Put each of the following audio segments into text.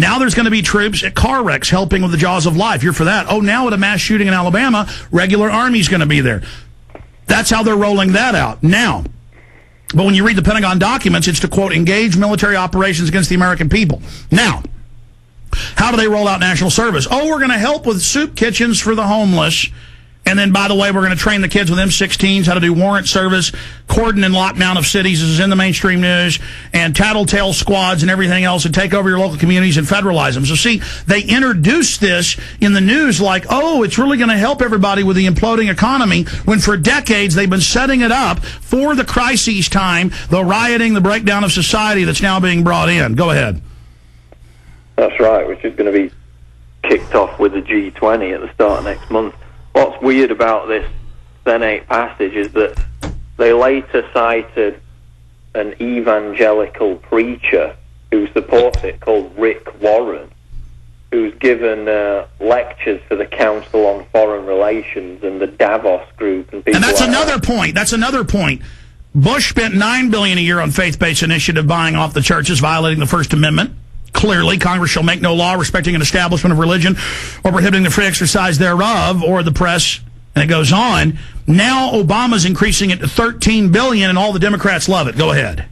Now there's going to be troops at car wrecks helping with the jaws of life. You're for that. Oh, now at a mass shooting in Alabama, regular Army's going to be there. That's how they're rolling that out now. But when you read the Pentagon documents, it's to, quote, engage military operations against the American people. Now, how do they roll out national service? Oh, we're going to help with soup kitchens for the homeless. And then, by the way, we're going to train the kids with M16s how to do warrant service, cordon and lockdown of cities is in the mainstream news, and tattletale squads and everything else, and take over your local communities and federalize them. So, see, they introduced this in the news like, oh, it's really going to help everybody with the imploding economy, when for decades they've been setting it up for the crises time, the rioting, the breakdown of society that's now being brought in. Go ahead. That's right, which is going to be kicked off with the G20 at the start of next month. What's weird about this Senate passage is that they later cited an evangelical preacher who supports it called Rick Warren, who's given lectures for the Council on Foreign Relations and the Davos Group. And that's another point. That's another point. Bush spent $9 billion a year on faith-based initiative buying off the churches, violating the First Amendment. Clearly, Congress shall make no law respecting an establishment of religion or prohibiting the free exercise thereof, or the press, and it goes on. Now Obama's increasing it to $13 billion, and all the Democrats love it. Go ahead.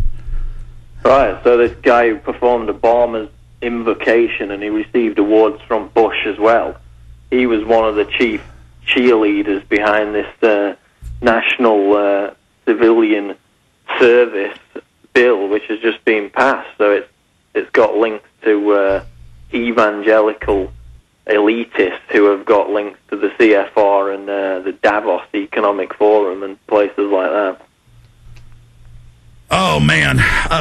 Right, so this guy who performed Obama's invocation, and he received awards from Bush as well. He was one of the chief cheerleaders behind this national civilian service bill, which has just been passed. So it's got links to evangelical elitists who have got links to the CFR and the Davos Economic Forum and places like that. Oh, man.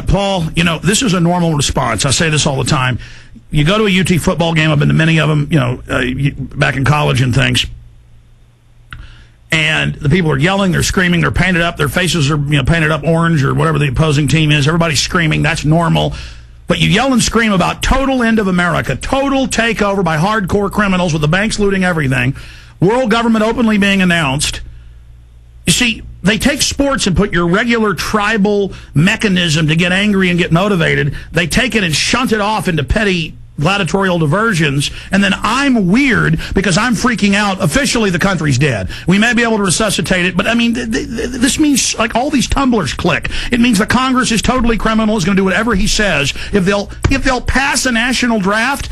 Paul, you know, this is a normal response. I say this all the time. You go to a UT football game, I've been to many of them, back in college and things, and the people are yelling, they're screaming, they're painted up, their faces are painted up orange or whatever the opposing team is. Everybody's screaming. That's normal. But you yell and scream about total end of America, total takeover by hardcore criminals with the banks looting everything, world government openly being announced. You see, they take sports and put your regular tribal mechanism to get angry and get motivated. They take it and shunt it off into petty gladiatorial diversions, and then I'm weird because I'm freaking out. Officially, the country's dead. We may be able to resuscitate it, but I mean, this means like all these tumblers click. It means the Congress is totally criminal, is going to do whatever he says. If they'll pass a national draft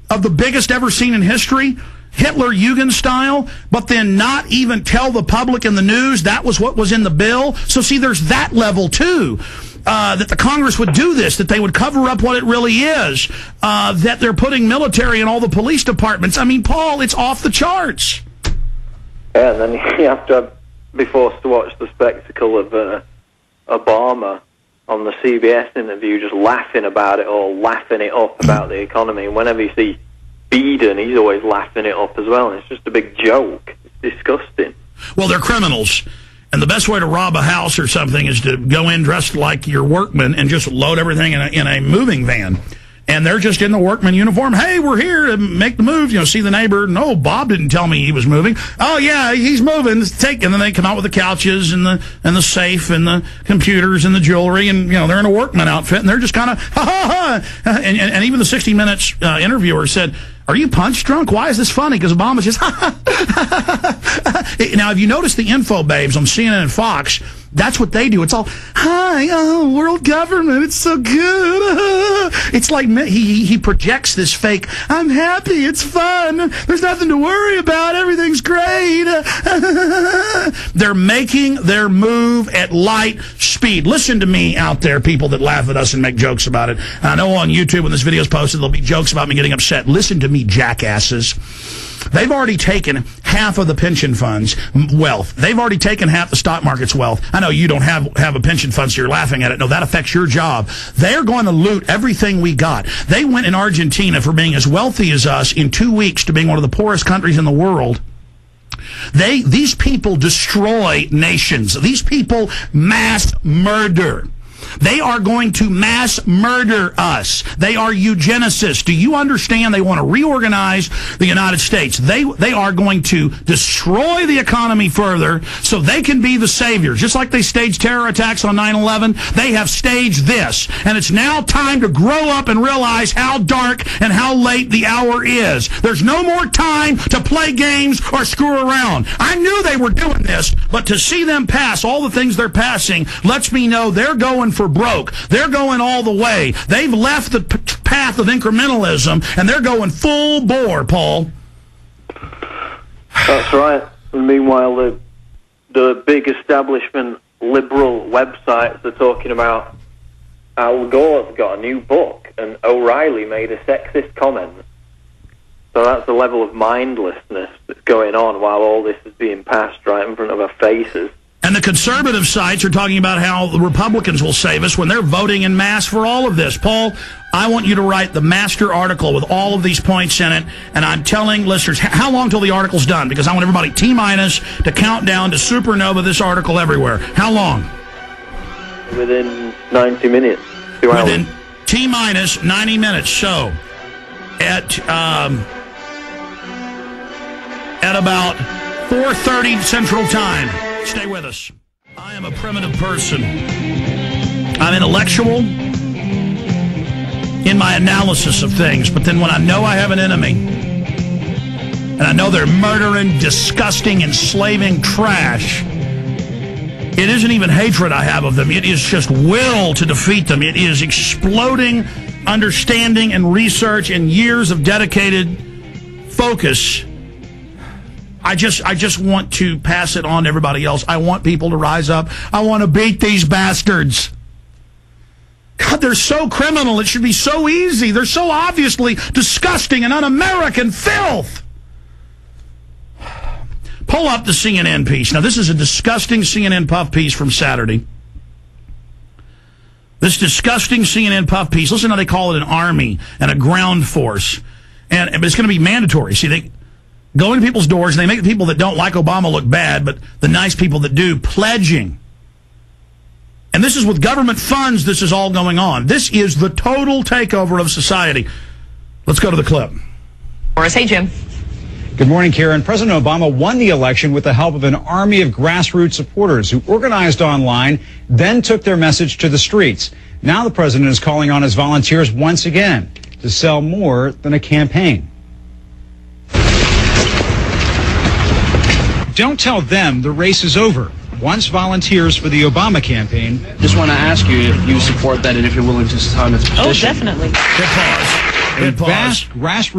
of the biggest ever seen in history, Hitler-Jugend style, but then not even tell the public in the news that was what was in the bill. So see, there's that level too. That the Congress would do this, that they would cover up what it really is, that they're putting military in all the police departments. I mean, Paul, it's off the charts. Yeah, and then you have to be forced to watch the spectacle of Obama on the CBS interview just laughing about it all, laughing it up about the economy. And whenever you see Biden, he's always laughing it up as well. And it's just a big joke. It's disgusting. Well, they're criminals. And the best way to rob a house or something is to go in dressed like your workman and just load everything in a moving van. And they're just in the workman uniform. Hey, we're here to make the move. See the neighbor. No, Bob didn't tell me he was moving. Oh, yeah, he's moving. And then they come out with the couches and the safe and the computers and the jewelry. And, they're in a workman outfit. And they're just kind of, And even the 60 Minutes interviewer said, are you punch drunk? Why is this funny? Because Obama's just, Now, if you notice the info babes on CNN and Fox, that's what they do. It's all, hi, world government, it's so good. It's like he projects this fake, I'm happy, it's fun, there's nothing to worry about, everything's great. They're making their move at light speed. Listen to me out there, people that laugh at us and make jokes about it. I know on YouTube when this video is posted, there'll be jokes about me getting upset. Listen to me, jackasses. They've already taken half of the pension fund's wealth. They've already taken half the stock market's wealth. I know you don't have a pension fund, so you're laughing at it. No, that affects your job. They're going to loot everything we got. They went in Argentina from being as wealthy as us in 2 weeks to being one of the poorest countries in the world. These people destroy nations. These people mass murder. They are going to mass murder us. They are eugenicists. Do you understand? They want to reorganize the United States. They are going to destroy the economy further so they can be the saviors. Just like they staged terror attacks on 9/11, they have staged this. And it's now time to grow up and realize how dark and how late the hour is. There's no more time to play games or screw around. I knew they were doing this, but to see them pass all the things they're passing lets me know they're going for broke. They're going all the way. They've left the path of incrementalism, and they're going full bore, Paul. That's right. And meanwhile, the big establishment liberal websites are talking about Al Gore's got a new book, and O'Reilly made a sexist comment. So that's the level of mindlessness that's going on while all this is being passed right in front of our faces. And the conservative sites are talking about how the Republicans will save us when they're voting en masse for all of this. Paul, I want you to write the master article with all of these points in it, and I'm telling listeners, how long till the article's done? Because I want everybody T-minus to count down to supernova this article everywhere. How long? Within 90 minutes. 2 hours. Within T-minus 90 minutes. So, at about 4:30 Central Time. Stay with us. I am a primitive person. I'm intellectual in my analysis of things, but then when I know I have an enemy, and I know they're murdering, disgusting, enslaving trash, it isn't even hatred I have of them. It is just will to defeat them. It is exploding understanding and research and years of dedicated focus. I just want to pass it on to everybody else. I want people to rise up. I want to beat these bastards. God, they're so criminal. It should be so easy. They're so obviously disgusting and un-American filth. Pull up the CNN piece. Now, this is a disgusting CNN puff piece from Saturday. This disgusting CNN puff piece, listen how they call it an army and a ground force. But it's going to be mandatory. See, they go into people's doors, and they make the people that don't like Obama look bad, but the nice people that do, pledging. And this is with government funds, this is all going on. This is the total takeover of society. Let's go to the clip. Hey, Jim. Good morning, Karen. President Obama won the election with the help of an army of grassroots supporters who organized online, then took their message to the streets. Now the president is calling on his volunteers once again to sell more than a campaign. Don't tell them the race is over. Once volunteers for the Obama campaign. Just want to ask you if you support that and if you're willing to sign this petition. Oh, definitely. Good pause. Grassroots.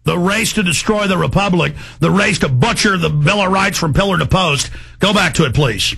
The race to destroy the republic, the race to butcher the Bill of Rights from pillar to post. Go back to it, please.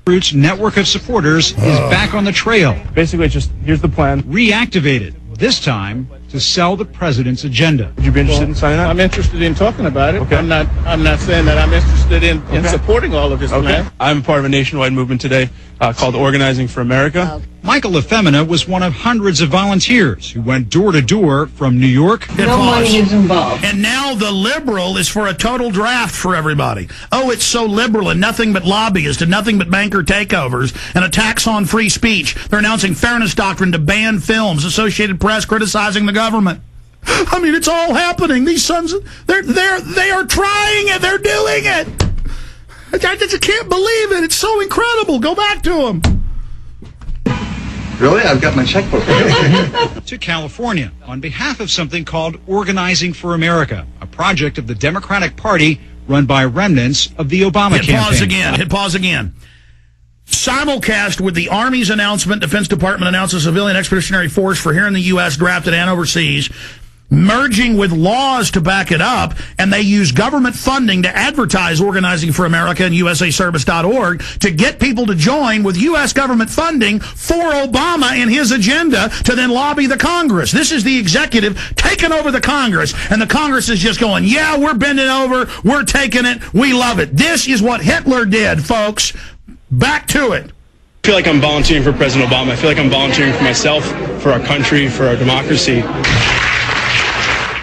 Roots network of supporters is back on the trail. Basically, just here's the plan. Reactivated, this time to sell the president's agenda. Would you be interested in signing up? I'm interested in talking about it. Okay. I'm not saying that I'm interested in supporting all of his plan. I'm part of a nationwide movement today called Organizing for America. Michael Efemina was one of hundreds of volunteers who went door to door from New York. No money is involved. And now the liberal is for a total draft for everybody. Oh, it's so liberal and nothing but lobbyists and nothing but banker takeovers and attacks on free speech. They're announcing fairness doctrine to ban films, Associated Press criticizing the government. I mean, it's all happening. These sons, they are trying it. They're doing it. I just can't believe it. It's so incredible. Go back to them. Really? I've got my checkbook. To California on behalf of something called Organizing for America, a project of the Democratic Party run by remnants of the Obama campaign. Hit pause again. Simulcast with the Army's announcement, Defense Department announces civilian expeditionary force for here in the U.S. drafted and overseas, merging with laws to back it up, and they use government funding to advertise Organizing for America and USAService.org to get people to join with U.S. government funding for Obama and his agenda to then lobby the Congress. This is the executive taking over the Congress, and the Congress is just going, yeah, we're bending over, we're taking it, we love it. This is what Hitler did, folks. Back to it. I feel like I'm volunteering for President Obama. I feel like I'm volunteering for myself, for our country, for our democracy.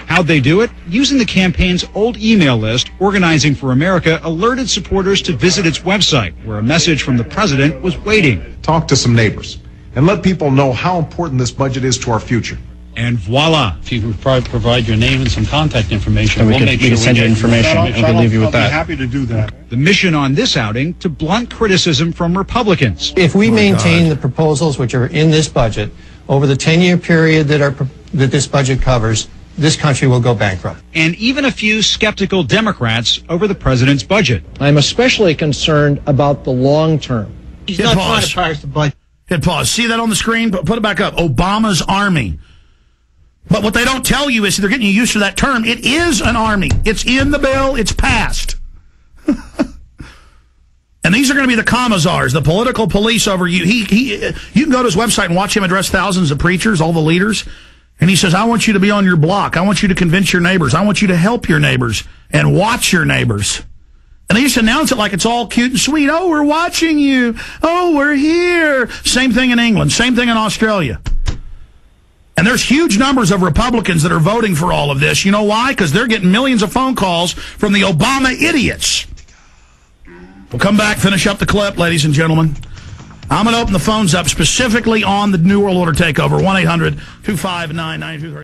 How'd they do it? Using the campaign's old email list, Organizing for America alerted supporters to visit its website, where a message from the president was waiting. Talk to some neighbors. and let people know how important this budget is to our future. And voila. If you would probably provide your name and some contact information, we can send you information and we can leave you with that. I'll be happy to do that. The mission on this outing to blunt criticism from Republicans. If we maintain the proposals which are in this budget over the 10-year period that this budget covers, this country will go bankrupt. And even a few skeptical Democrats over the president's budget. I'm especially concerned about the long term. He's not trying to pass the budget. Hit pause. See that on the screen? Put it back up. Obama's army. But what they don't tell you is they're getting you used to that term. It is an army. It's in the bill. It's passed. And these are going to be the commissars, the political police over you. You can go to his website and watch him address thousands of preachers, all the leaders. And he says, I want you to be on your block. I want you to convince your neighbors. I want you to help your neighbors and watch your neighbors. And they just announce it like it's all cute and sweet. Oh, we're watching you. Oh, we're here. Same thing in England. Same thing in Australia. And there's huge numbers of Republicans that are voting for all of this. You know why? Because they're getting millions of phone calls from the Obama idiots. We'll come back, finish up the clip, ladies and gentlemen. I'm going to open the phones up specifically on the New World Order takeover. 1-800-259-9230.